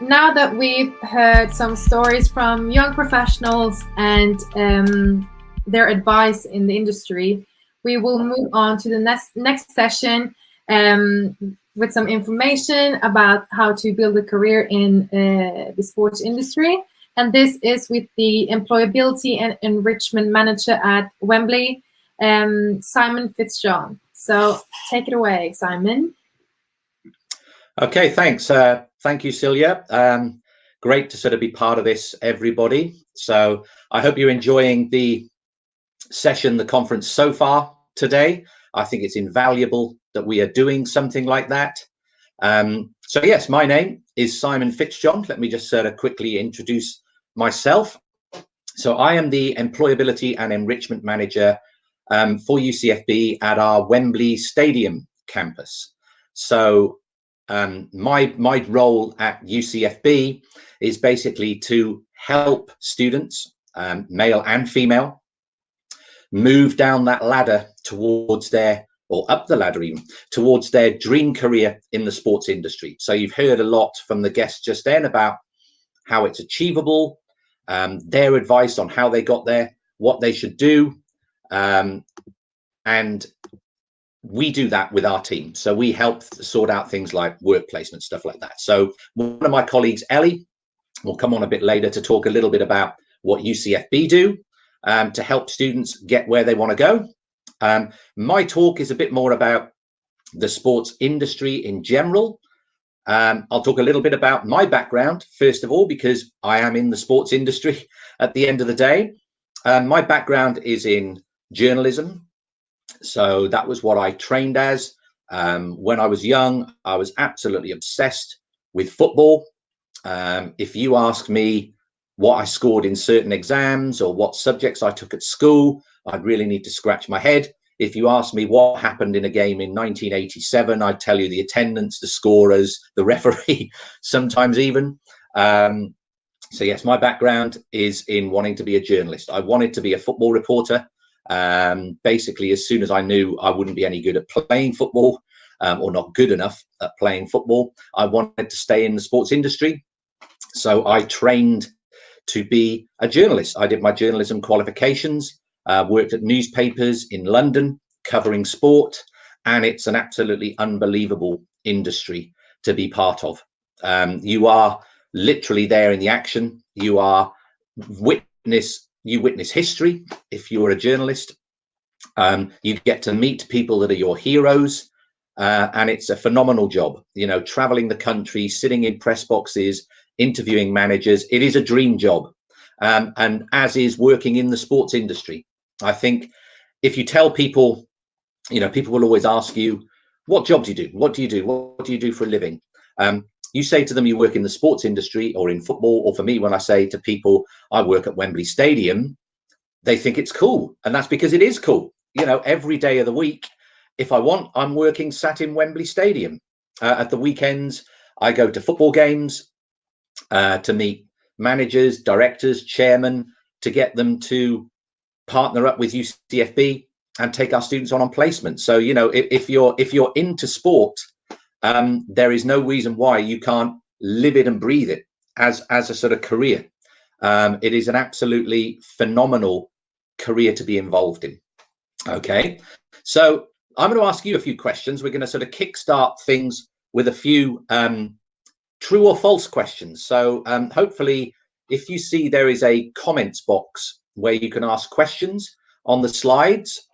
now that we've heard some stories from young professionals and their advice in the industry, we will move on to the next session with some information about how to build a career in the sports industry. And this is with the Employability and Enrichment Manager at Wembley, Simon Fitzjohn. So take it away, Simon. Okay, thanks. Thank you, Celia. Great to sort of be part of this, everybody. So I hope you're enjoying the session, the conference so far today. I think it's invaluable that we are doing something like that. So yes, my name is Simon Fitzjohn. Let me just sort of quickly introduce myself. So I am the Employability and Enrichment Manager for UCFB at our Wembley Stadium campus. So my role at UCFB is basically to help students, male and female, move down that ladder towards or up the ladder even, towards their dream career in the sports industry. So you've heard a lot from the guests just then about how it's achievable, their advice on how they got there, what they should do, and we do that with our team. So we help sort out things like work placement, stuff like that. So one of my colleagues, Ellie, will come on a bit later to talk a little bit about what UCFB do to help students get where they want to go. My talk is a bit more about the sports industry in general. I'll talk a little bit about my background, first of all, because I am in the sports industry at the end of the day. My background is in journalism. So that was what I trained as. When I was young, I was absolutely obsessed with football. If you ask me what I scored in certain exams or what subjects I took at school, I'd really need to scratch my head. If you ask me what happened in a game in 1987, I'd tell you the attendance, the scorers, the referee, sometimes even. So yes, my background is in wanting to be a journalist. I wanted to be a football reporter. Basically, as soon as I knew I wouldn't be any good at playing football or not good enough at playing football, I wanted to stay in the sports industry. So I trained to be a journalist. I did my journalism qualifications, worked at newspapers in London covering sport, and it's an absolutely unbelievable industry to be part of. You are literally there in the action. You are you witness history if you're a journalist. You get to meet people that are your heroes, and it's a phenomenal job. You know, traveling the country, sitting in press boxes, interviewing managers. It is a dream job, and as is working in the sports industry. I think if you tell people, you know, people will always ask you, what job do you do? What do you do? What do you do for a living? You say to them you work in the sports industry or in football, or for me, when I say to people I work at Wembley Stadium, they think it's cool. And that's because it is cool. You know, every day of the week, if I want, I'm working sat in Wembley Stadium. At the weekends, I go to football games to meet managers, directors, chairmen, to get them to partner up with UCFB and take our students on placement. So, you know, if you're into sport, there is no reason why you can't live it and breathe it as a sort of career. It is an absolutely phenomenal career to be involved in. Okay, so I'm going to ask you a few questions. We're going to sort of kickstart things with a few true or false questions. So hopefully, if you see there is a comments box where you can ask questions on the slides.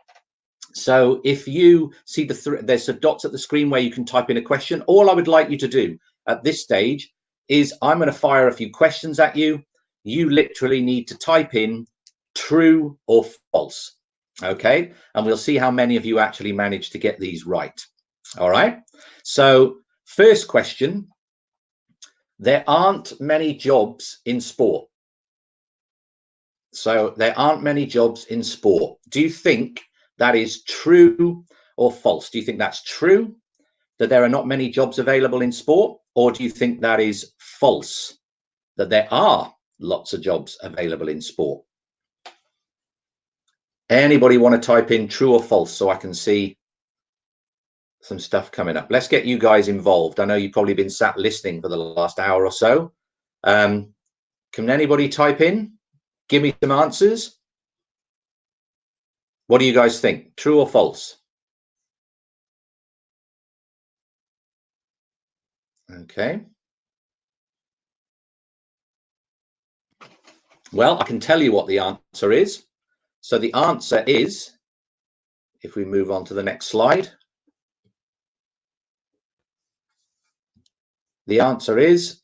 So if you see there's some dots at the screen where you can type in a question. All I would like you to do at this stage is I'm going to fire a few questions at you. You literally need to type in true or false. Okay, and we'll see how many of you actually manage to get these right. All right, so first question: there aren't many jobs in sport. So there aren't many jobs in sport. Do you think that is true or false? Do you think that's true, that there are not many jobs available in sport? Or do you think that is false, that there are lots of jobs available in sport? Anybody want to type in true or false so I can see some stuff coming up. Let's get you guys involved. I know you've probably been sat listening for the last hour or so. Can anybody type in? Give me some answers. What do you guys think? True or false? Okay. Well, I can tell you what the answer is. So the answer is, if we move on to the next slide, the answer is,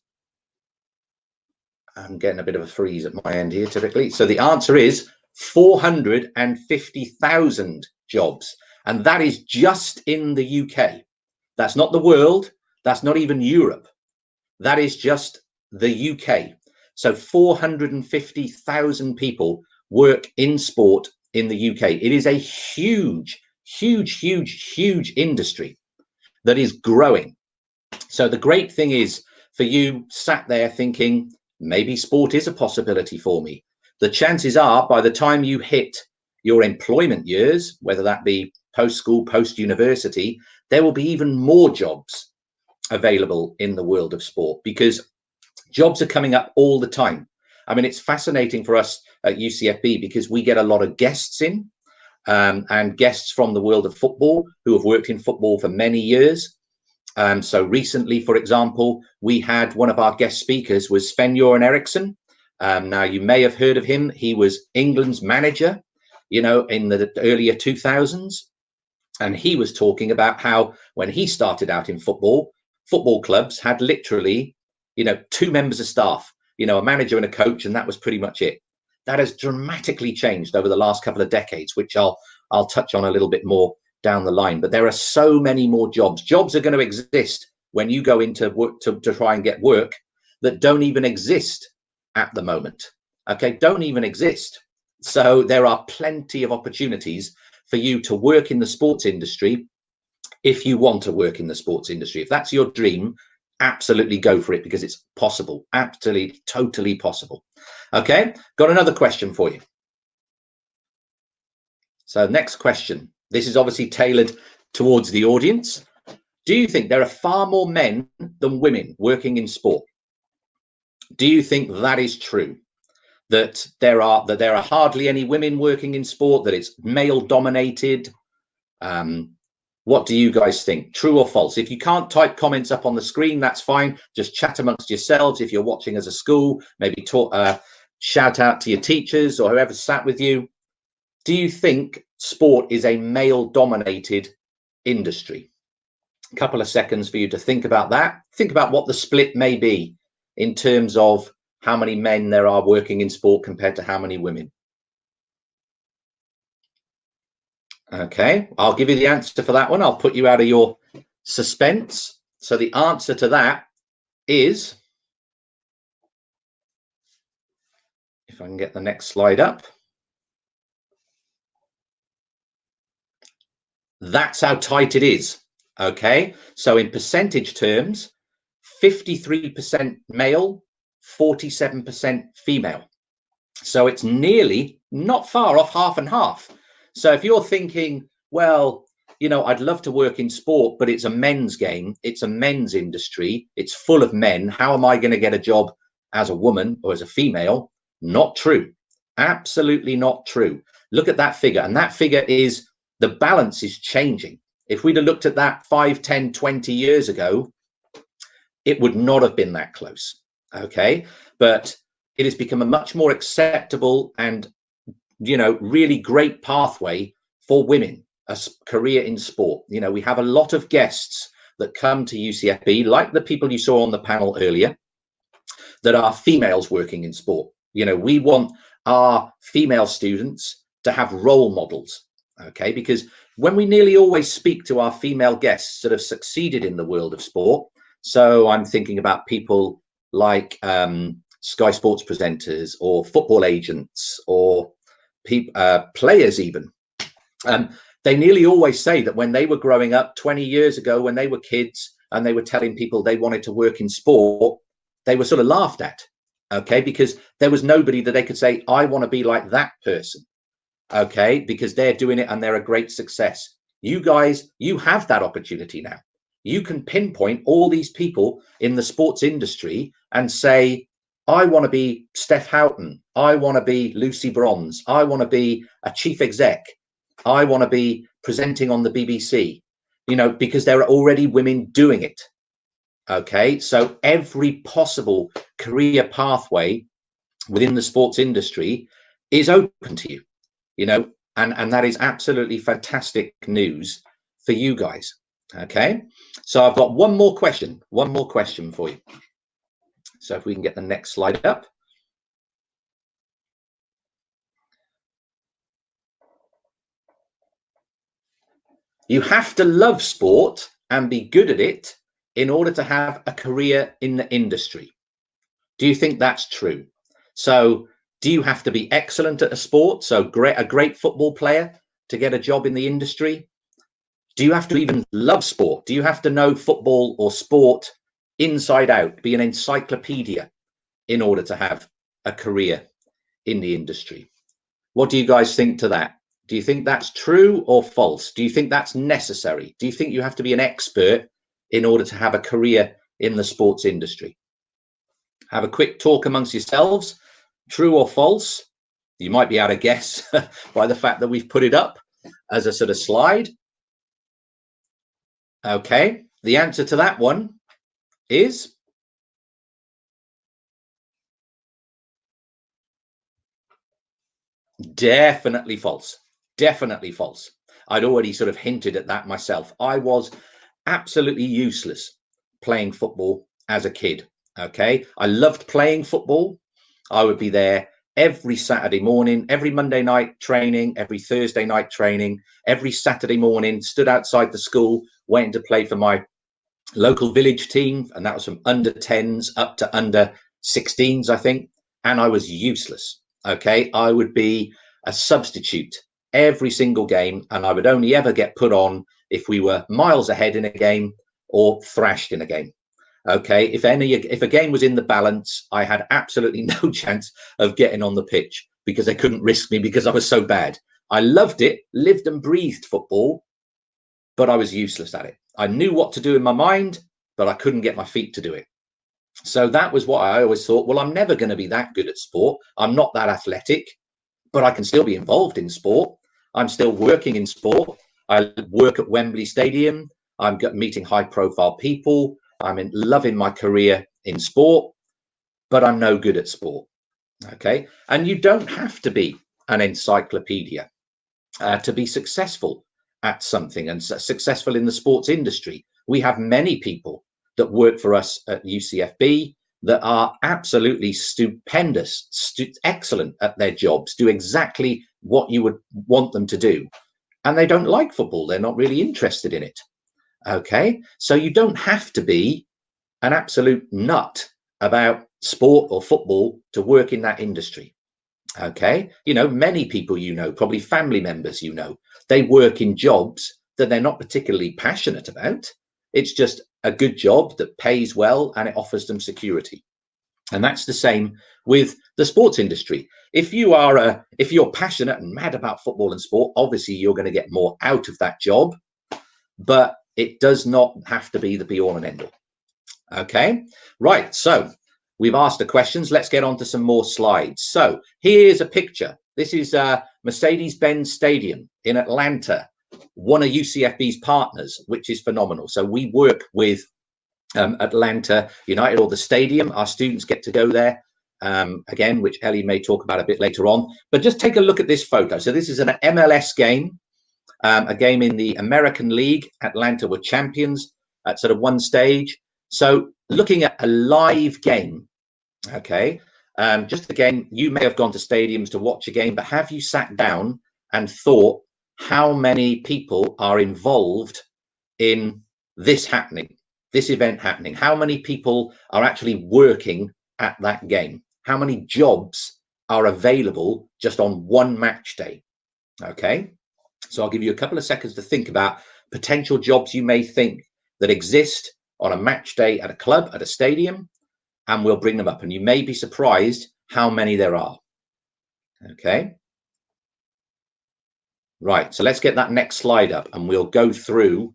I'm getting a bit of a freeze at my end here typically. So the answer is 450,000 jobs. And that is just in the UK. That's not the world. That's not even Europe. That is just the UK. So 450,000 people work in sport in the UK. It is a huge, huge, huge, huge industry that is growing. So the great thing is for you sat there thinking, maybe sport is a possibility for me. The chances are by the time you hit your employment years, whether that be post-school, post-university, there will be even more jobs available in the world of sport because jobs are coming up all the time. I mean, it's fascinating for us at UCFB because we get a lot of guests in and guests from the world of football who have worked in football for many years. So recently, for example, we had one of our guest speakers was Sven-Göran Eriksson. Now, you may have heard of him. He was England's manager, you know, in the earlier 2000s. And he was talking about how when he started out in football, football clubs had literally, you know, 2 members of staff, you know, a manager and a coach, and that was pretty much it. That has dramatically changed over the last couple of decades, which I'll touch on a little bit more down the line. But there are so many more jobs. Jobs are going to exist when you go into work to try and get work that don't even exist at the moment. Okay, don't even exist. So there are plenty of opportunities for you to work in the sports industry if you want to work in the sports industry. If that's your dream, absolutely go for it because it's possible. Absolutely, totally possible. Okay, got another question for you. So next question. This is obviously tailored towards the audience. Do you think there are far more men than women working in sport? Do you think that is true? That there are hardly any women working in sport, that it's male dominated? What do you guys think? True or false? If you can't type comments up on the screen, that's fine. Just chat amongst yourselves. If you're watching as a school, maybe shout out to your teachers or whoever sat with you. Do you think sport is a male dominated industry? A couple of seconds for you to think about that. Think about what the split may be in terms of how many men there are working in sport compared to how many women. Okay, I'll give you the answer for that one. I'll put you out of your suspense. So the answer to that is, if I can get the next slide up, that's how tight it is. Okay, so in percentage terms, 53% male, 47% female. So it's nearly not far off half and half. So if you're thinking, well, you know, I'd love to work in sport, but it's a men's game, it's a men's industry, it's full of men, how am I going to get a job as a woman or as a female? Not true. Absolutely not true. Look at that figure, and that figure is, the balance is changing. If we'd have looked at that 5, 10, 20 years ago, it would not have been that close. Okay, but it has become a much more acceptable and, you know, really great pathway for women, a career in sport. You know, we have a lot of guests that come to UCFB, like the people you saw on the panel earlier, that are females working in sport. You know, we want our female students to have role models, okay? Because when we nearly always speak to our female guests that have succeeded in the world of sport, so I'm thinking about people like Sky Sports presenters or football agents or players even. They nearly always say that when they were growing up 20 years ago, when they were kids and they were telling people they wanted to work in sport, they were sort of laughed at, okay, because there was nobody that they could say, I want to be like that person, okay, because they're doing it and they're a great success. You guys, you have that opportunity now. You can pinpoint all these people in the sports industry and say, I want to be Steph Houghton. I want to be Lucy Bronze. I want to be a chief exec. I want to be presenting on the BBC, you know, because there are already women doing it. Okay, so every possible career pathway within the sports industry is open to you, you know, and that is absolutely fantastic news for you guys. Okay, so I've got one more question for you. So if we can get the next slide up. You have to love sport and be good at it in order to have a career in the industry. Do you think that's true? So do you have to be excellent at a sport, so a great football player to get a job in the industry? Do you have to even love sport? Do you have to know football or sport inside out, be an encyclopedia in order to have a career in the industry? What do you guys think to that? Do you think that's true or false? Do you think that's necessary? Do you think you have to be an expert in order to have a career in the sports industry? Have a quick talk amongst yourselves. True or false? You might be able to guess by the fact that we've put it up as a sort of slide. Okay, the answer to that one is definitely false. Definitely false. I'd already sort of hinted at that myself. I was absolutely useless playing football as a kid. Okay, I loved playing football. I would be there every Saturday morning, every Monday night training, every Thursday night training, every Saturday morning, stood outside the school, waiting to play for my local village team. And that was from under 10s up to under 16s, I think. And I was useless. Okay, I would be a substitute every single game, and I would only ever get put on if we were miles ahead in a game or thrashed in a game. Okay, if a game was in the balance, I had absolutely no chance of getting on the pitch because they couldn't risk me because I was so bad. I loved it, lived and breathed football, but I was useless at it. I knew what to do in my mind, but I couldn't get my feet to do it. So that was what I always thought. Well, I'm never going to be that good at sport. I'm not that athletic, but I can still be involved in sport. I'm still working in sport. I work at Wembley Stadium. I'm meeting high profile people. I'm loving my career in sport, but I'm no good at sport. Okay. And you don't have to be an encyclopedia to be successful at something and successful in the sports industry. We have many people that work for us at UCFB that are absolutely stupendous, excellent at their jobs, do exactly what you would want them to do. And they don't like football. They're not really interested in it. Okay, so you don't have to be an absolute nut about sport or football to work in that industry. Okay, you know, many people, you know, probably family members, you know, they work in jobs that they're not particularly passionate about. It's just a good job that pays well and it offers them security. And that's the same with the sports industry. If you're passionate and mad about football and sport, obviously you're going to get more out of that job, but it does not have to be the be all and end all. Okay, right. So we've asked the questions. Let's get on to some more slides. So here's a picture. This is Mercedes-Benz Stadium in Atlanta, one of UCFB's partners, which is phenomenal. So we work with Atlanta United, or the stadium. Our students get to go there again, which Ellie may talk about a bit later on. But just take a look at this photo. So this is an MLS game, a game in the American League. Atlanta were champions at sort of one stage. So looking at a live game, okay, just again, you may have gone to stadiums to watch a game, but have you sat down and thought how many people are involved in this happening, this event happening? How many people are actually working at that game? How many jobs are available just on one match day? Okay, so I'll give you a couple of seconds to think about potential jobs you may think that exist on a match day at a club, at a stadium, and we'll bring them up. And you may be surprised how many there are. Okay. Right, so let's get that next slide up and we'll go through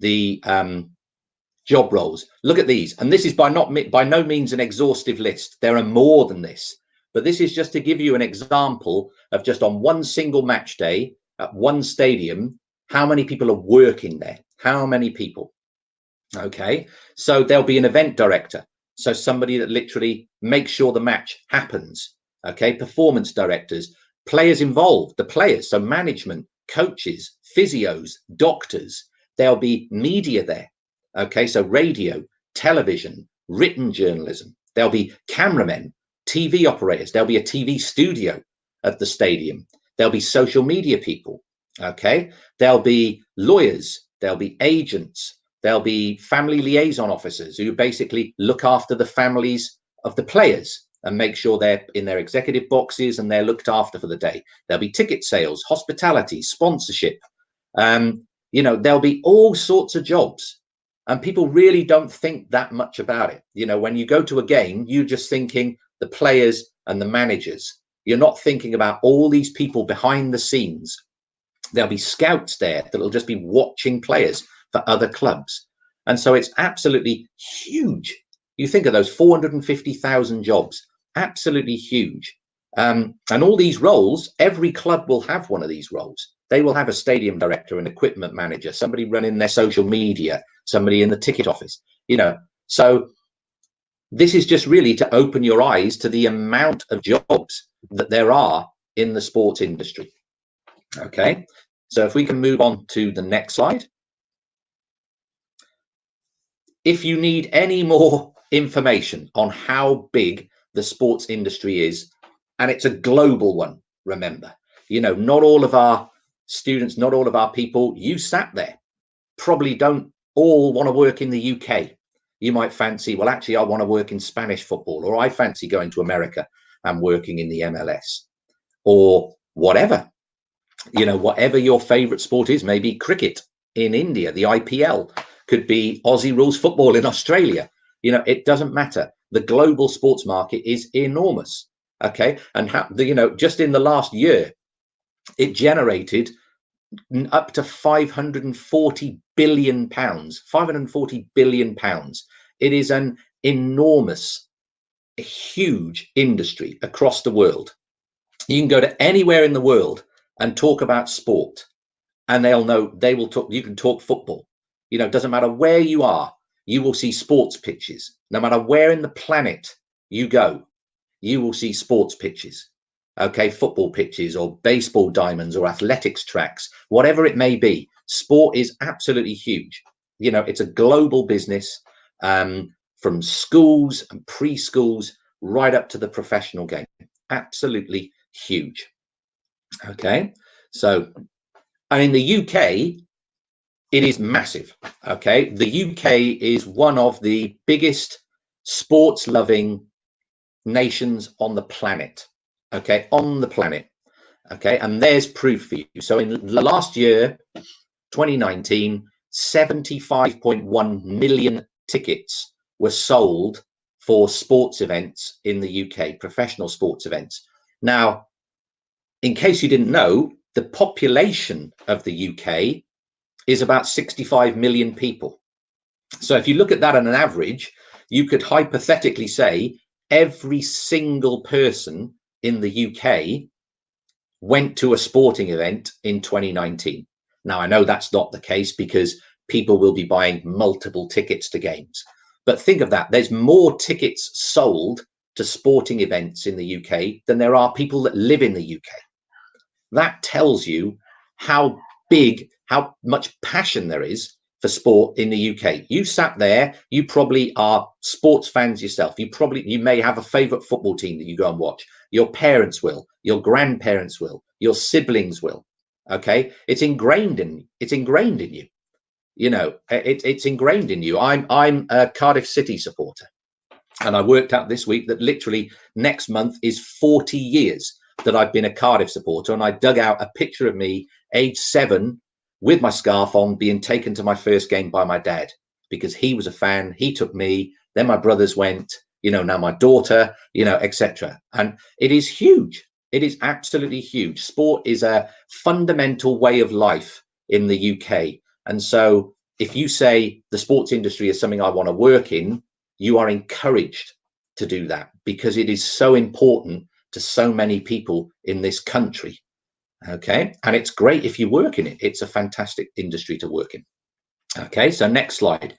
the job roles. Look at these, and this is by no means an exhaustive list. There are more than this, but this is just to give you an example of just on one single match day at one stadium, how many people are working there, how many people. Okay, so there'll be an event director, so somebody that literally makes sure the match happens. Okay, performance directors, players involved, the players, so management, coaches, physios, doctors. There'll be media there. Okay, so radio, television, written journalism. There'll be cameramen, TV operators. There'll be a TV studio at the stadium. There'll be social media people. Okay, there'll be lawyers. There'll be agents. There'll be family liaison officers who basically look after the families of the players and make sure they're in their executive boxes and they're looked after for the day. There'll be ticket sales, hospitality, sponsorship. You know, there'll be all sorts of jobs. And people really don't think that much about it. You know, when you go to a game, you're just thinking the players and the managers. You're not thinking about all these people behind the scenes. There'll be scouts there that'll just be watching players for other clubs. And so it's absolutely huge. You think of those 450,000 jobs, absolutely huge. And all these roles, every club will have one of these roles. They will have a stadium director, an equipment manager, somebody running their social media, somebody in the ticket office, you know. So this is just really to open your eyes to the amount of jobs that there are in the sports industry. Okay, so if we can move on to the next slide. If you need any more information on how big the sports industry is, and it's a global one, remember, you know, not all of our students, not all of our people, you sat there, probably don't all want to work in the UK. You might fancy, well, actually, I want to work in Spanish football, or I fancy going to America and working in the MLS, or whatever, you know, whatever your favorite sport is. Maybe cricket in India, the IPL, could be Aussie rules football in Australia. You know, it doesn't matter. The global sports market is enormous. Okay, and you know, just in the last year, it generated up to 540 billion pounds. 540 billion pounds. It is an enormous, huge industry across the world. You can go to anywhere in the world and talk about sport, and they'll know. They will talk. You can talk football. You know, it doesn't matter where you are, you will see sports pitches. No matter where in the planet you go, you will see sports pitches. Okay, football pitches or baseball diamonds or athletics tracks, whatever it may be. Sport is absolutely huge. You know, it's a global business, from schools and preschools right up to the professional game. Absolutely huge. Okay, so, and in the UK, it is massive. Okay, the UK is one of the biggest sports loving nations on the planet. Okay, on the planet. Okay, and there's proof for you. So in the last year, 2019, 75.1 million tickets were sold for sports events in the UK, professional sports events. Now, in case you didn't know, the population of the UK is about 65 million people. So if you look at that on an average, you could hypothetically say every single person in the UK went to a sporting event in 2019. Now, I know that's not the case because people will be buying multiple tickets to games. But think of that. There's more tickets sold to sporting events in the UK than there are people that live in the UK. That tells you how big, how much passion there is for sport in the UK. You sat there, you probably are sports fans yourself. You may have a favorite football team that you go and watch. Your parents will, your grandparents will, your siblings will. Okay, it's ingrained in you. You know, it's ingrained in you. I'm a Cardiff City supporter, and I worked out this week that literally next month is 40 years that I've been a Cardiff supporter, and I dug out a picture of me, age 7, with my scarf on, being taken to my first game by my dad because he was a fan. He took me. Then my brothers went. You know, now my daughter. You know, etc. And it is huge. It is absolutely huge. Sport is a fundamental way of life in the UK. And so if you say the sports industry is something I want to work in, you are encouraged to do that because it is so important to so many people in this country. Okay. And it's great if you work in it. It's a fantastic industry to work in. Okay. So next slide.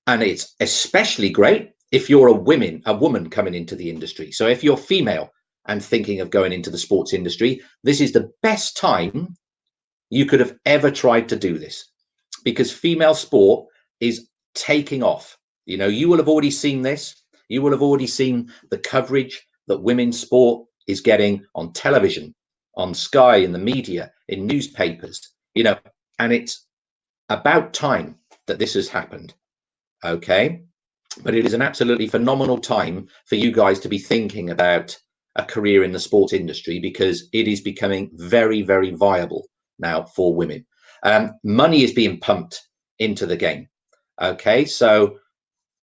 And it's especially great if you're a woman coming into the industry. So if you're female and thinking of going into the sports industry, this is the best time you could have ever tried to do this, because female sport is taking off. You know, you will have already seen this. You will have already seen the coverage that women's sport is getting on television, on Sky, in the media, in newspapers, you know, and it's about time that this has happened. Okay. But it is an absolutely phenomenal time for you guys to be thinking about a career in the sports industry, because it is becoming very, very viable now for women. Money is being pumped into the game. Okay, so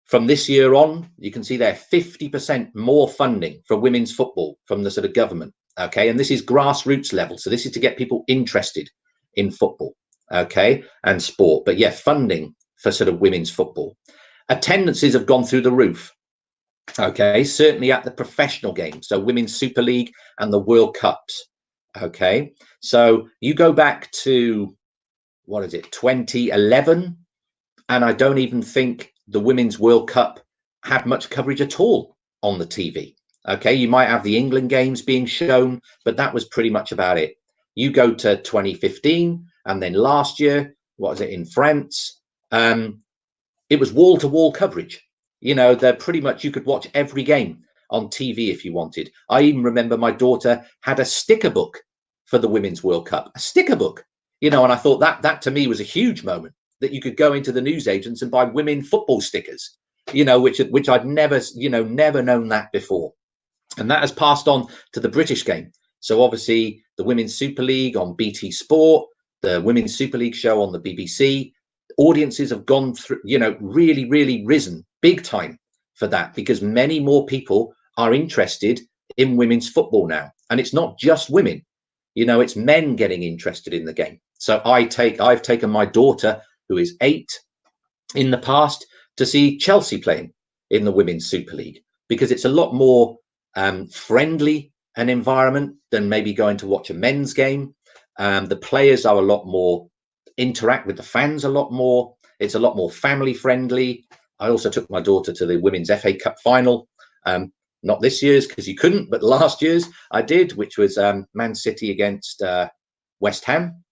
from this year on, you can see there 50% more funding for women's football from the sort of government. Okay, and this is grassroots level. So this is to get people interested in football, okay, and sport. But yeah, funding for sort of women's football. Attendances have gone through the roof. Okay, certainly at the professional games, so Women's Super League and the World Cups. Okay, so you go back to, what is it, 2011, and I don't even think the Women's World Cup had much coverage at all on the TV. Okay, you might have the England games being shown, but that was pretty much about it. You go to 2015, and then last year, what was it, in France? It was wall-to-wall coverage. You know, they're pretty much, you could watch every game on TV if you wanted. I even remember my daughter had a sticker book for the Women's World Cup, a sticker book, you know, and I thought that to me was a huge moment, that you could go into the newsagents and buy women football stickers, you know, which I'd never, you know, never known that before. And that has passed on to the British game. So obviously the Women's Super League on BT Sport, the Women's Super League show on the BBC, audiences have gone through, you know, really, really risen big time for that, because many more people are interested in women's football now. And it's not just women, you know, it's men getting interested in the game. So I've taken my daughter, who is 8, in the past to see Chelsea playing in the Women's Super League, because it's a lot more friendly an environment than maybe going to watch a men's game. The players are a lot more, interact with the fans a lot more. It's a lot more family friendly. I also took my daughter to the Women's FA Cup final. Not this year's because you couldn't, but last year's I did, which was Man City against West Ham.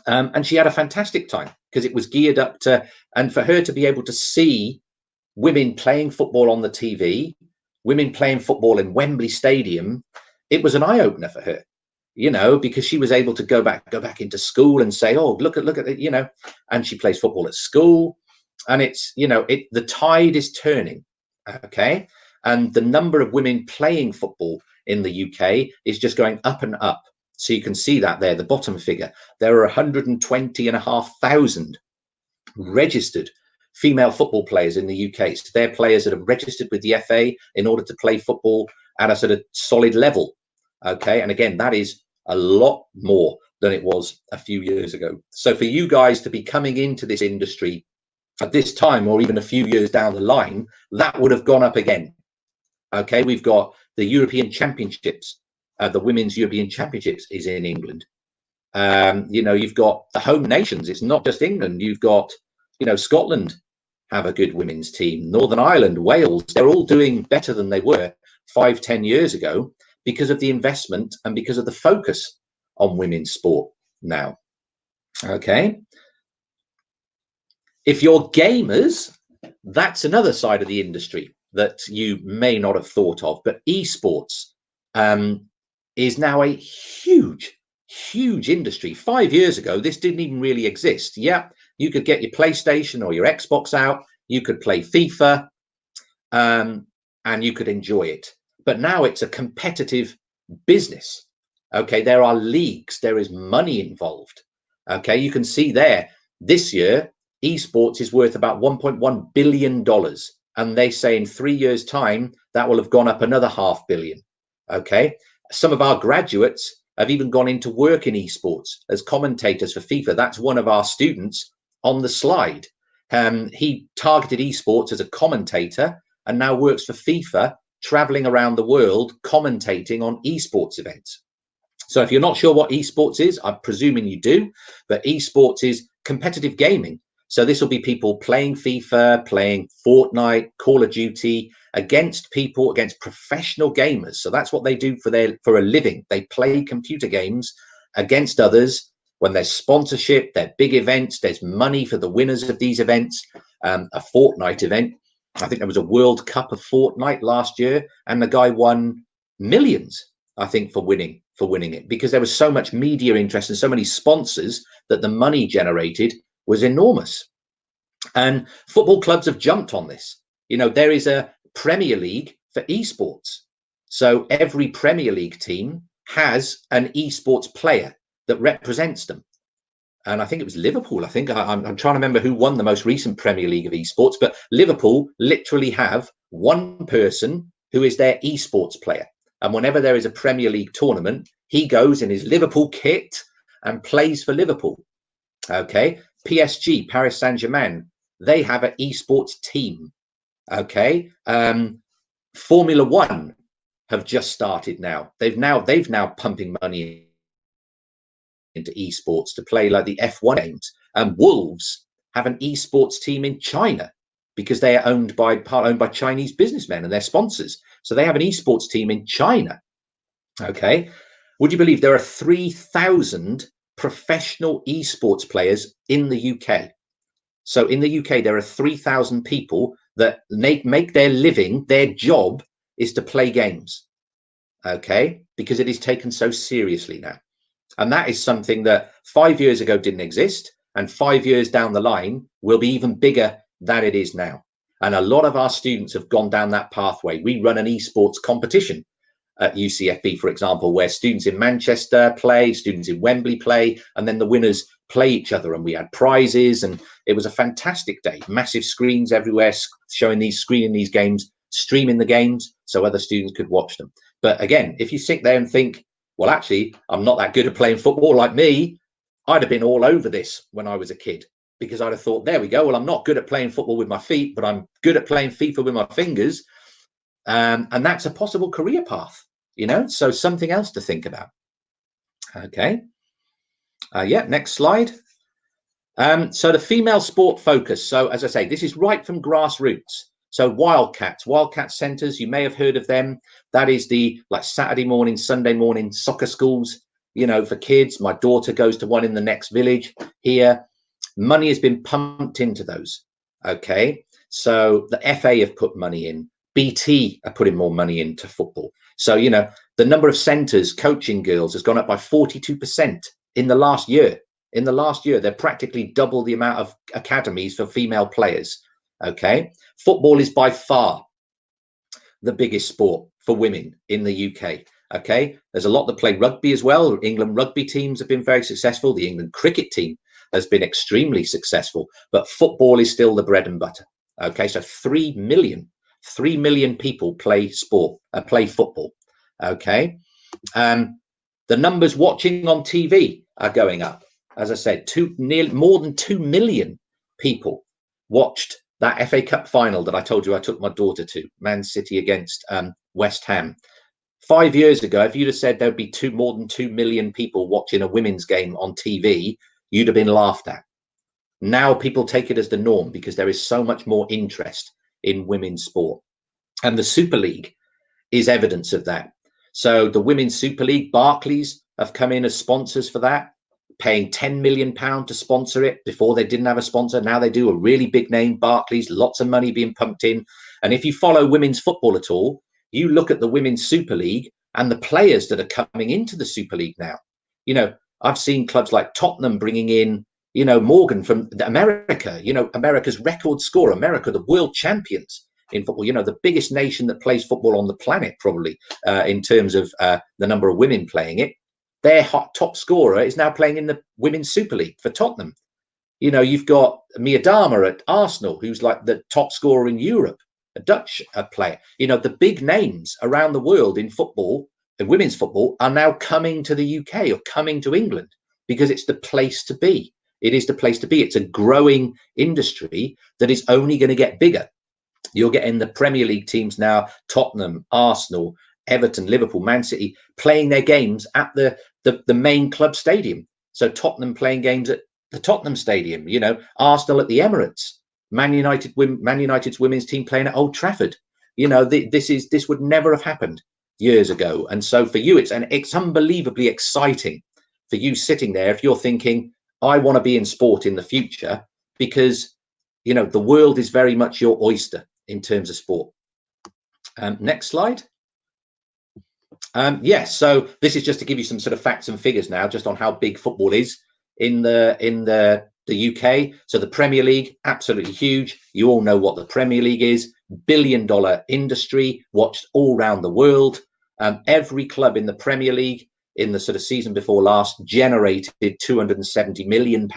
And she had a fantastic time because it was geared up to, and for her to be able to see women playing football on the TV, women playing football in Wembley Stadium, it was an eye opener for her, you know, because she was able to go back into school and say, oh, look at it, you know, and she plays football at school. And it's, you know, the tide is turning. Okay. And the number of women playing football in the UK is just going up and up. So you can see that there, the bottom figure. There are 120,500 registered female football players in the UK. So they're players that have registered with the FA in order to play football at a sort of solid level. Okay. And again, that is a lot more than it was a few years ago. So for you guys to be coming into this industry at this time, or even a few years down the line, that would have gone up again. Okay. We've got the European Championships. The Women's European Championships is in England. You know, you've got the home nations. It's not just England. You've got, you know, Scotland have a good women's team. Northern Ireland, Wales, they're all doing better than they were 5-10 years ago because of the investment and because of the focus on women's sport now. Okay. If you're gamers, that's another side of the industry that you may not have thought of, but esports is now a huge industry. 5 years ago, this didn't even really exist. Yeah, you could get your PlayStation or your Xbox out, you could play FIFA, and you could enjoy it. But now it's a competitive business. Okay, there are leagues, there is money involved. Okay, you can see there, this year, esports is worth about $1.1 billion. And they say in 3 years' time, that will have gone up another $500 million. Okay, some of our graduates have even gone into work in esports as commentators for FIFA. That's one of our students on the slide. He targeted esports as a commentator and now works for FIFA, traveling around the world commentating on esports events. So if you're not sure what esports is, I'm presuming you do, but esports is competitive gaming. So this will be people playing FIFA, playing Fortnite, Call of Duty against people, against professional gamers. So that's what they do for a living. They play computer games against others. When there's sponsorship, they're big events, there's money for the winners of these events. A Fortnite event, I think there was a World Cup of Fortnite last year, and the guy won millions, I think, for winning it, because there was so much media interest and so many sponsors that the money generated was enormous. And football clubs have jumped on this. You know, there is a Premier League for esports. So every Premier League team has an esports player that represents them. And I think it was Liverpool. I think I'm trying to remember who won the most recent Premier League of esports, but Liverpool literally have one person who is their esports player. And whenever there is a Premier League tournament, he goes in his Liverpool kit and plays for Liverpool. Okay. PSG, Paris Saint-Germain, they have an esports team. Okay. Formula One have just started now. They've now pumping money into esports to play like the F1 games. Wolves have an esports team in China because they are owned by Chinese businessmen and their sponsors. So they have an esports team in China. Okay. Would you believe there are 3,000 professional esports players in the UK? So in the UK, there are 3,000 people that make their living, their job is to play games. Okay. Because it is taken so seriously now. And that is something that 5 years ago didn't exist. And 5 years down the line will be even bigger than it is now. And a lot of our students have gone down that pathway. We run an esports competition at UCFB, for example, where students in Manchester play, students in Wembley play, and then the winners play each other. And we had prizes, and it was a fantastic day. Massive screens everywhere, screening these games, streaming the games so other students could watch them. But again, if you sit there and think, well, actually, I'm not that good at playing football like me, I'd have been all over this when I was a kid, because I'd have thought, there we go. Well, I'm not good at playing football with my feet, but I'm good at playing FIFA with my fingers. And that's a possible career path, you know, so something else to think about. Okay. Yeah, next slide. So the female sport focus. So as I say, this is right from grassroots. So Wildcat centres, you may have heard of them. That is the like Saturday morning, Sunday morning soccer schools, you know, for kids. My daughter goes to one in the next village here. Money has been pumped into those. Okay. So the FA have put money in. BT are putting more money into football. So, you know, the number of centres coaching girls has gone up by 42% in the last year. In the last year, they're practically double the amount of academies for female players. Okay. Football is by far the biggest sport for women in the UK. Okay. There's a lot that play rugby as well. England rugby teams have been very successful. The England cricket team has been extremely successful, but football is still the bread and butter. Okay. So 3 million people play football. Okay. The numbers watching on TV are going up. As I said, more than 2 million people watched that FA Cup final that I told you I took my daughter to, Man City against West Ham. 5 years ago, if you'd have said there'd be more than 2 million people watching a women's game on TV, you'd have been laughed at. Now people take it as the norm because there is so much more interest in women's sport. And the Super League is evidence of that. So the Women's Super League, Barclays have come in as sponsors for that, paying £10 million to sponsor it. Before they didn't have a sponsor. Now they do. A really big name, Barclays, lots of money being pumped in. And if you follow women's football at all, you look at the Women's Super League and the players that are coming into the Super League now. You know, I've seen clubs like Tottenham bringing in, you know, Morgan from America, you know, America's record scorer, America, the world champions in football, you know, the biggest nation that plays football on the planet, probably, in terms of the number of women playing it. Their top scorer is now playing in the Women's Super League for Tottenham. You know, you've got Mia Dama at Arsenal, who's like the top scorer in Europe, a Dutch player. You know, the big names around the world in football women's football are now coming to the UK or coming to England because it's the place to be. It is the place to be. It's a growing industry that is only going to get bigger. You're getting the Premier League teams now, Tottenham, Arsenal, Everton, Liverpool, Man City, playing their games at the main club stadium. So Tottenham playing games at the Tottenham Stadium, you know, Arsenal at the Emirates, Man United's women's team playing at Old Trafford. You know, this would never have happened years ago. And so for you, it's unbelievably exciting for you sitting there if you're thinking, I want to be in sport in the future, because, you know, the world is very much your oyster in terms of sport. Next slide. Yes, so this is just to give you some sort of facts and figures now, just on how big football is in the UK. So the Premier League, absolutely huge. You all know what the Premier League is. Billion-dollar industry, watched all around the world. Every club in the Premier League in the sort of season before last generated £270 million.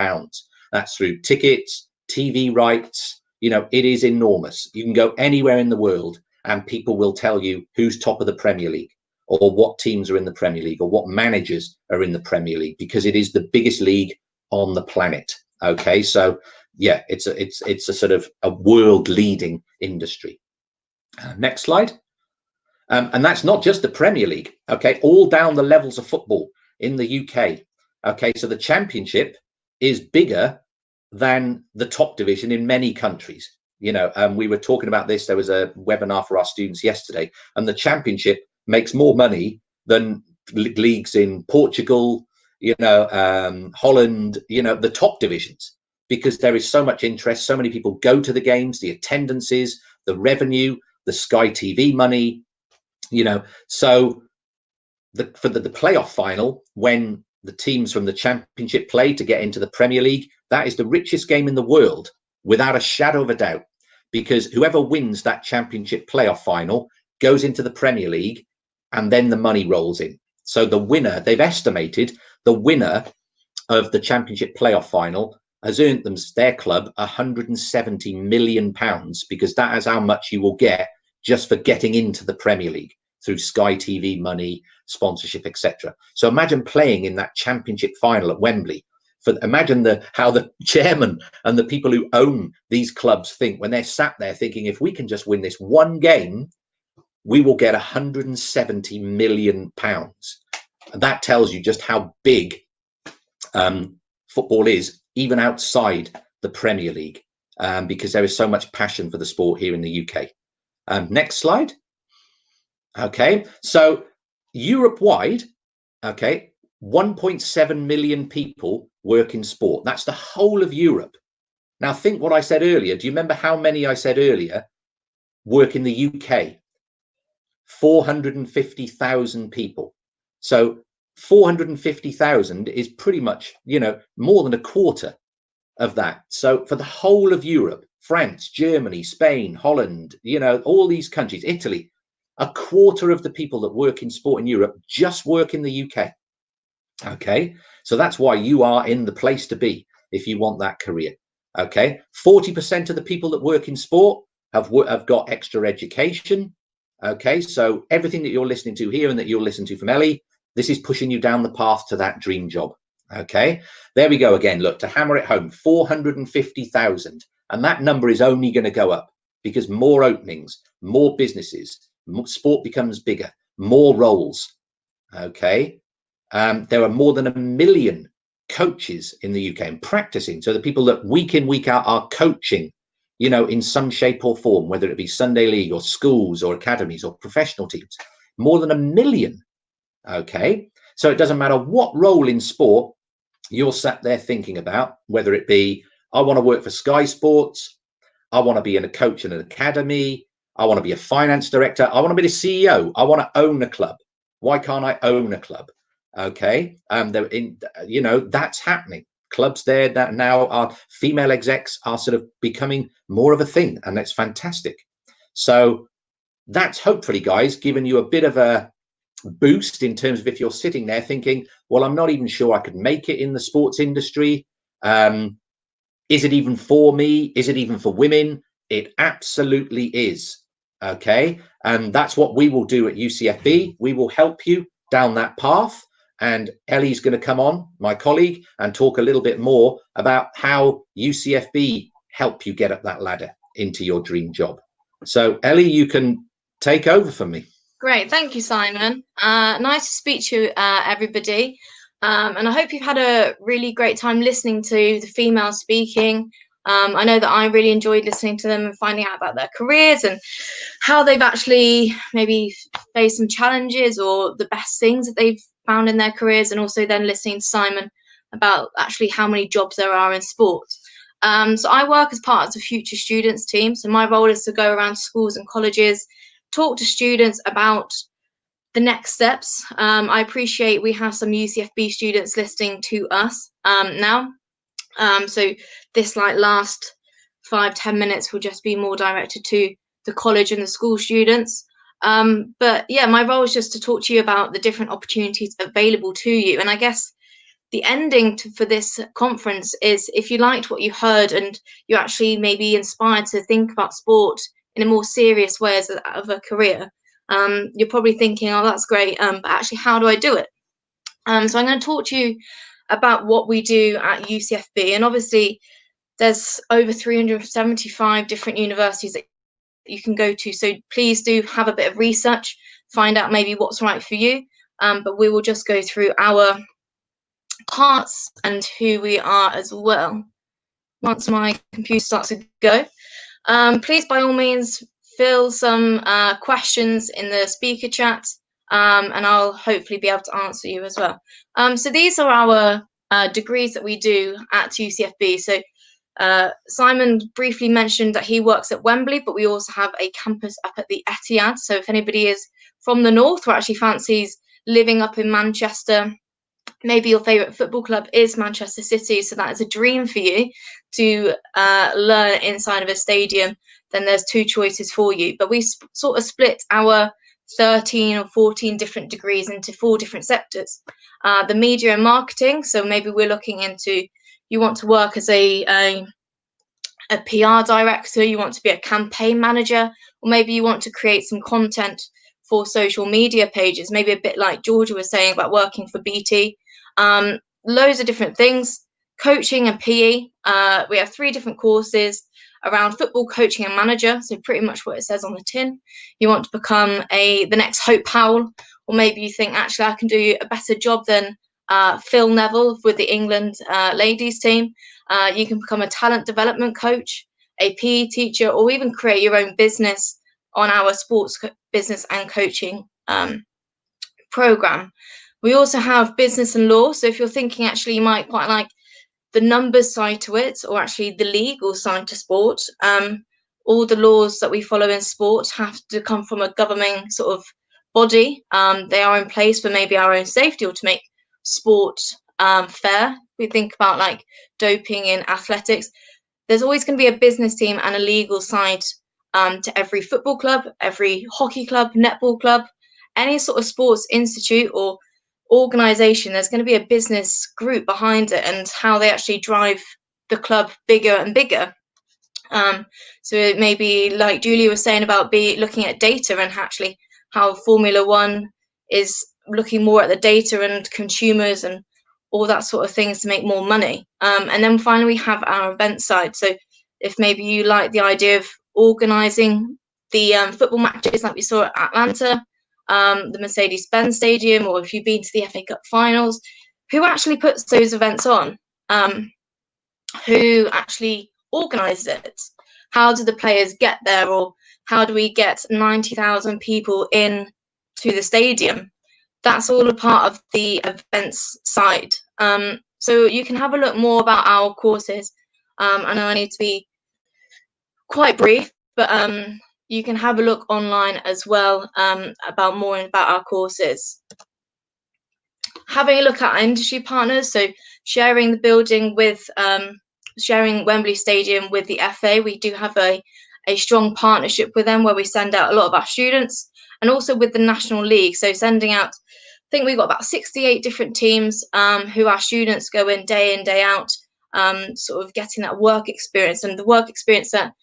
That's through tickets, TV rights. You know, it is enormous. You can go anywhere in the world and people will tell you who's top of the Premier League, or what teams are in the Premier League, or what managers are in the Premier League, because it is the biggest league on the planet. Okay, so yeah, it's a sort of a world leading industry. Next slide. And that's not just the Premier League. Okay, all down the levels of football in the UK. Okay, so the Championship is bigger than the top division in many countries. You know, we were talking about this. There was a webinar for our students yesterday, and the Championship makes more money than leagues in Portugal, you know, Holland, you know, the top divisions, because there is so much interest. So many people go to the games, the attendances, the revenue, the Sky TV money, you know. So for the playoff final, when the teams from the Championship play to get into the Premier League, that is the richest game in the world, without a shadow of a doubt, because whoever wins that Championship playoff final goes into the Premier League, and then the money rolls in. So the winner, they've estimated the winner of the Championship playoff final has earned their club £170 million, because that is how much you will get just for getting into the Premier League through Sky TV money, sponsorship, etc. So imagine playing in that Championship final at Wembley. Imagine how the chairman and the people who own these clubs think when they're sat there thinking, if we can just win this one game, we will get £170 million. And that tells you just how big football is, even outside the Premier League, because there is so much passion for the sport here in the UK. Next slide. Okay, so Europe-wide, okay, 1.7 million people work in sport. That's the whole of Europe. Now think what I said earlier. Do you remember how many I said earlier work in the UK? 450,000 people. So 450,000 is pretty much, you know, more than a quarter of that. So for the whole of Europe, France, Germany, Spain, Holland, you know, all these countries, Italy, a quarter of the people that work in sport in Europe just work in the UK. Okay, so that's why you are in the place to be if you want that career. Okay, 40% of the people that work in sport have got extra education. Okay, so everything that you're listening to here and that you'll listen to from Ellie, this is pushing you down the path to that dream job. Okay, there we go again. Look, to hammer it home, 450,000, and that number is only going to go up because more openings, more businesses, sport becomes bigger, more roles. Okay, there are more than 1 million coaches in the UK and practicing. So the people that week in, week out are coaching, you know, in some shape or form, whether it be Sunday league or schools or academies or professional teams, more than 1 million. Okay, so it doesn't matter what role in sport you're sat there thinking about, whether it be, I want to work for Sky Sports, I want to be a coach in an academy, I want to be a finance director, I want to be the CEO, I want to own a club. Why can't I own a club? Okay, you know, that's happening. Clubs there that now are female execs are sort of becoming more of a thing, and that's fantastic. So that's hopefully, guys, given you a bit of a boost in terms of if you're sitting there thinking, well, I'm not even sure I could make it in the sports industry. Is it even for me? Is it even for women? It absolutely is. Okay, and that's what we will do at UCFB. We will help you down that path. And Ellie's going to come on, my colleague, and talk a little bit more about how UCFB help you get up that ladder into your dream job. So Ellie, you can take over for me. Great, thank you, Simon. Nice to speak to you, everybody. And I hope you've had a really great time listening to the female speaking. I know that I really enjoyed listening to them and finding out about their careers and how they've actually maybe faced some challenges or the best things that they've found in their careers, and also then listening to Simon about actually how many jobs there are in sport. So I work as part of the Future Students team. So my role is to go around schools and colleges, talk to students about the next steps. I appreciate we have some UCFB students listening to us now. So this last 5-10 minutes will just be more directed to the college and the school students. But yeah, my role is just to talk to you about the different opportunities available to you. And I guess the ending for this conference is, if you liked what you heard and you're actually maybe inspired to think about sport in a more serious way as of a career, you're probably thinking, oh, that's great, but actually, how do I do it? So I'm going to talk to you about what we do at UCFB. And obviously, there's over 375 different universities that you can go to. So please do have a bit of research, find out maybe what's right for you. But we will just go through our parts and who we are as well. Once my computer starts to go, please by all means fill some questions in the speaker chat, and I'll hopefully be able to answer you as well. So these are our degrees that we do at UCFB. So Simon briefly mentioned that he works at Wembley, but we also have a campus up at the Etihad. So if anybody is from the north or actually fancies living up in Manchester, maybe your favourite football club is Manchester City, so that is a dream for you to learn inside of a stadium, then there's 2 choices for you. But we sort of split our 13 or 14 different degrees into 4 different sectors. The media and marketing, so maybe we're looking into, you want to work as a PR director, you want to be a campaign manager, or maybe you want to create some content for social media pages, maybe a bit like Georgia was saying about working for BT. Loads of different things. Coaching and PE. We have 3 different courses around football, coaching and manager. So pretty much what it says on the tin. You want to become the next Hope Powell, or maybe you think, actually, I can do a better job than Phil Neville with the England ladies team. You can become a talent development coach, a PE teacher, or even create your own business on our sports business and coaching program. We also have business and law. So if you're thinking actually you might quite like the numbers side to it, or actually the legal side to sport, all the laws that we follow in sport have to come from a governing sort of body. They are in place for maybe our own safety or to make sport fair. We think about like doping in athletics. There's always going to be a business team and a legal side to every football club, every hockey club, netball club, any sort of sports institute or organization. There's going to be a business group behind it and how they actually drive the club bigger and bigger. So it may be like Julia was saying about looking at data and actually how Formula One is looking more at the data and consumers and all that sort of things to make more money. And then finally we have our event side. So if maybe you like the idea of organising the football matches like we saw at Atlanta, the Mercedes-Benz Stadium, or if you've been to the FA Cup finals, who actually puts those events on? Who actually organises it? How do the players get there? Or how do we get 90,000 people in to the stadium? That's all a part of the events side. So you can have a look more about our courses. I know I need to be quite brief, but you can have a look online as well about more about our courses. Having a look at our industry partners, so sharing the building with, sharing Wembley Stadium with the FA. We do have a strong partnership with them where we send out a lot of our students, and also with the National League. So sending out, I think we've got about 68 different teams who our students go in, day out, sort of getting that work experience, and the work experience that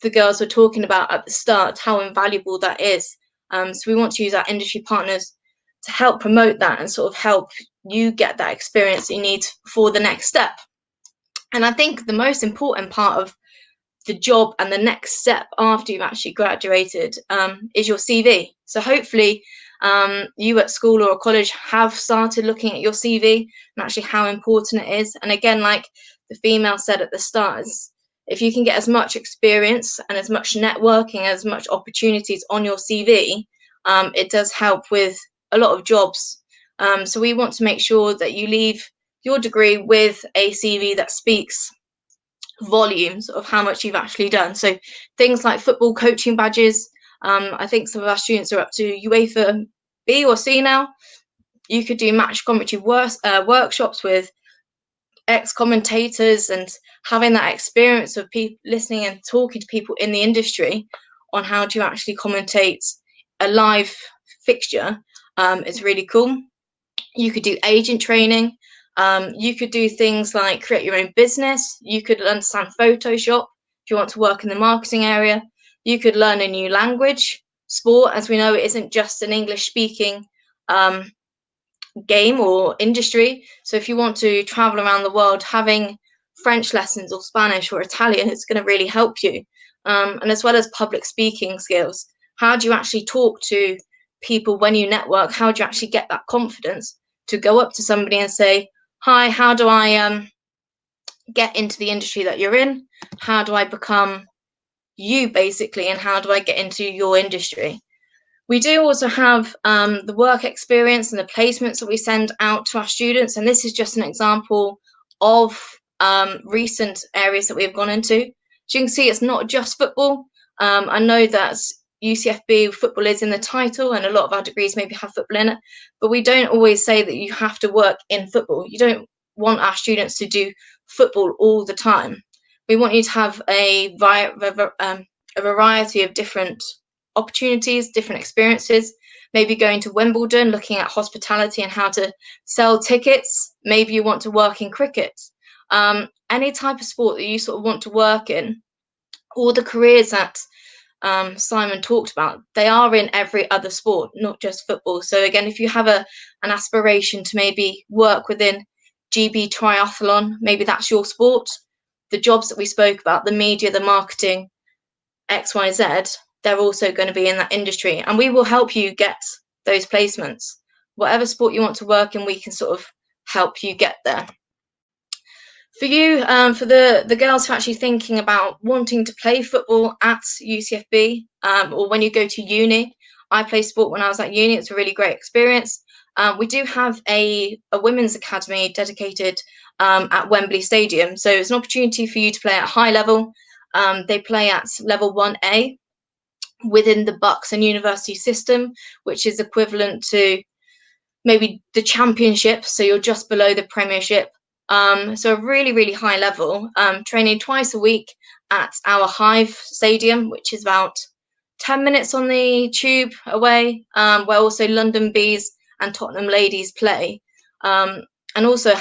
the girls were talking about at the start, how invaluable that is. So we want to use our industry partners to help promote that and sort of help you get that experience that you need for the next step. And I think the most important part of the job and the next step after you've actually graduated is your CV. So hopefully you at school or college have started looking at your CV and actually how important it is. And again, like the female said at the start, if you can get as much experience and as much networking, as much opportunities on your CV, it does help with a lot of jobs. So we want to make sure that you leave your degree with a CV that speaks volumes of how much you've actually done. So things like football coaching badges. I think some of our students are up to UEFA B or C now. You could do match commentary workshops with ex-commentators and having that experience of people listening and talking to people in the industry on how to actually commentate a live fixture is really cool. You could do agent training. You could do things like create your own business. You could understand Photoshop if you want to work in the marketing area. You could learn a new language. Sport, as we know, it isn't just an English speaking game or industry. So if you want to travel around the world, having French lessons or Spanish or Italian, it's going to really help you. And as well as public speaking skills. How do you actually talk to people when you network? How do you actually get that confidence to go up to somebody and say, hi, how do I get into the industry that you're in? How do I become you, basically? And how do I get into your industry? We do also have the work experience and the placements that we send out to our students. And this is just an example of recent areas that we've gone into. So you can see it's not just football. I know that UCFB football is in the title and a lot of our degrees maybe have football in it, but we don't always say that you have to work in football. You don't want our students to do football all the time. We want you to have a variety of different opportunities, different experiences, maybe going to Wimbledon, looking at hospitality and how to sell tickets. Maybe you want to work in cricket. Any type of sport that you sort of want to work in, all the careers that Simon talked about, they are in every other sport, not just football. So again, if you have an aspiration to maybe work within GB triathlon, maybe that's your sport. The jobs that we spoke about, the media, the marketing, XYZ, they're also going to be in that industry, and we will help you get those placements. Whatever sport you want to work in, we can sort of help you get there. For you, for the girls who are actually thinking about wanting to play football at UCFB or when you go to uni, I played sport when I was at uni. It's a really great experience. We do have a women's academy dedicated at Wembley Stadium. So it's an opportunity for you to play at high level. They play at level 1A within the Bucks and University system, which is equivalent to maybe the championship. So you're just below the Premiership. So a really, really high level, training twice a week at our Hive Stadium, which is about 10 minutes on the tube away, where also London Bees and Tottenham Ladies play. And also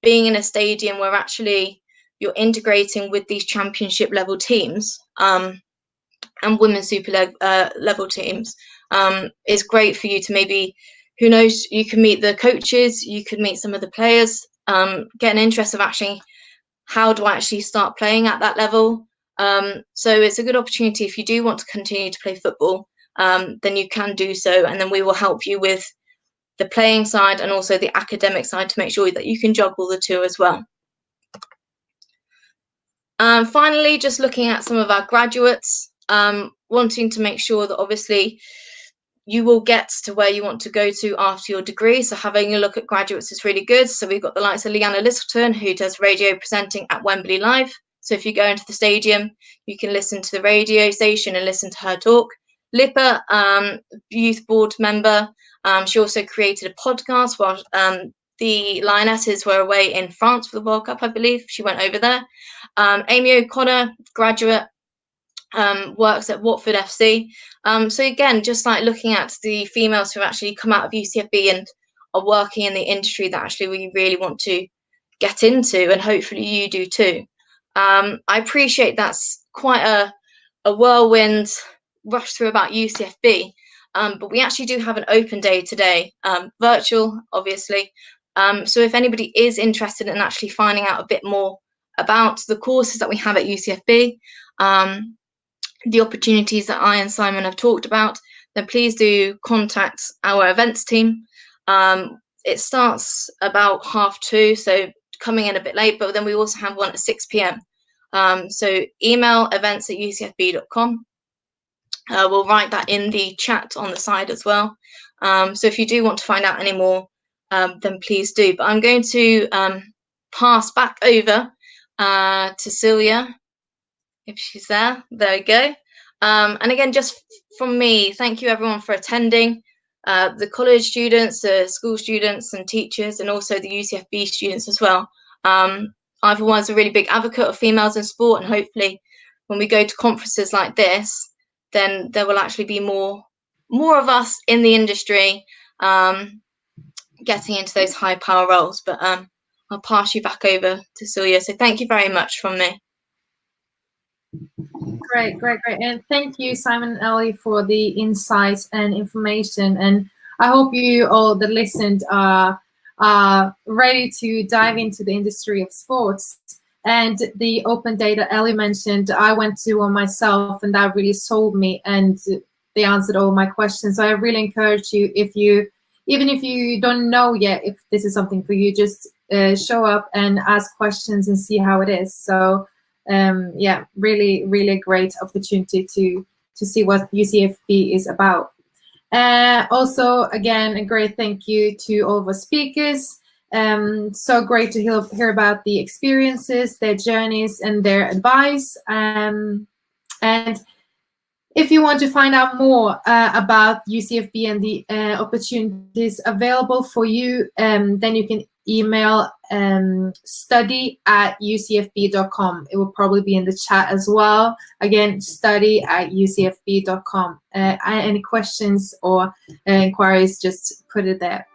being in a stadium where actually you're integrating with these championship level teams and women's super level teams is great for you to maybe, who knows, you can meet the coaches, you could meet some of the players, get an interest of actually, how do I actually start playing at that level? So it's a good opportunity if you do want to continue to play football, then you can do so, and then we will help you with the playing side and also the academic side to make sure that you can juggle the two as well. Finally, just looking at some of our graduates, wanting to make sure that obviously you will get to where you want to go to after your degree. So having a look at graduates is really good. So we've got the likes of Leanna Littleton, who does radio presenting at Wembley Live. So if you go into the stadium, you can listen to the radio station and listen to her talk. Lippa, youth board member, she also created a podcast while the Lionesses were away in France for the World Cup, I believe. She went over there. Amy O'Connor, graduate, works at Watford FC. So again, just like looking at the females who have actually come out of UCFB and are working in the industry that actually we really want to get into, and hopefully you do too. I appreciate that's quite a whirlwind rush through about UCFB. but we actually do have an open day today, virtual, obviously. So if anybody is interested in actually finding out a bit more about the courses that we have at UCFB, the opportunities that I and Simon have talked about, then please do contact our events team. It starts about 2:30, so coming in a bit late, but then we also have one at 6 p.m. So email events@ucfb.com. We'll write that in the chat on the side as well. So if you do want to find out any more, then please do. But I'm going to pass back over to Celia, if she's there. There we go. And again, just from me, thank you everyone for attending. The college students, the school students and teachers, and also the UCFB students as well. I've always a really big advocate of females in sport, and hopefully when we go to conferences like this, then there will actually be more of us in the industry getting into those high power roles. But I'll pass you back over to Celia. So thank you very much from me. Great. And thank you, Simon and Ellie, for the insights and information. And I hope you all that listened are ready to dive into the industry of sports. And the open day that Ellie mentioned, I went to one myself, and that really sold me, and they answered all my questions. So I really encourage you, even if you don't know yet if this is something for you, just show up and ask questions and see how it is. So yeah, really great opportunity to see what UCFB is about. Also, again, a great thank you to all of our speakers. So great to hear about the experiences, their journeys, and their advice. And if you want to find out more about UCFB and the opportunities available for you, then you can email study@ucfb.com. It will probably be in the chat as well. Again, study@ucfb.com. Any questions or inquiries, just put it there.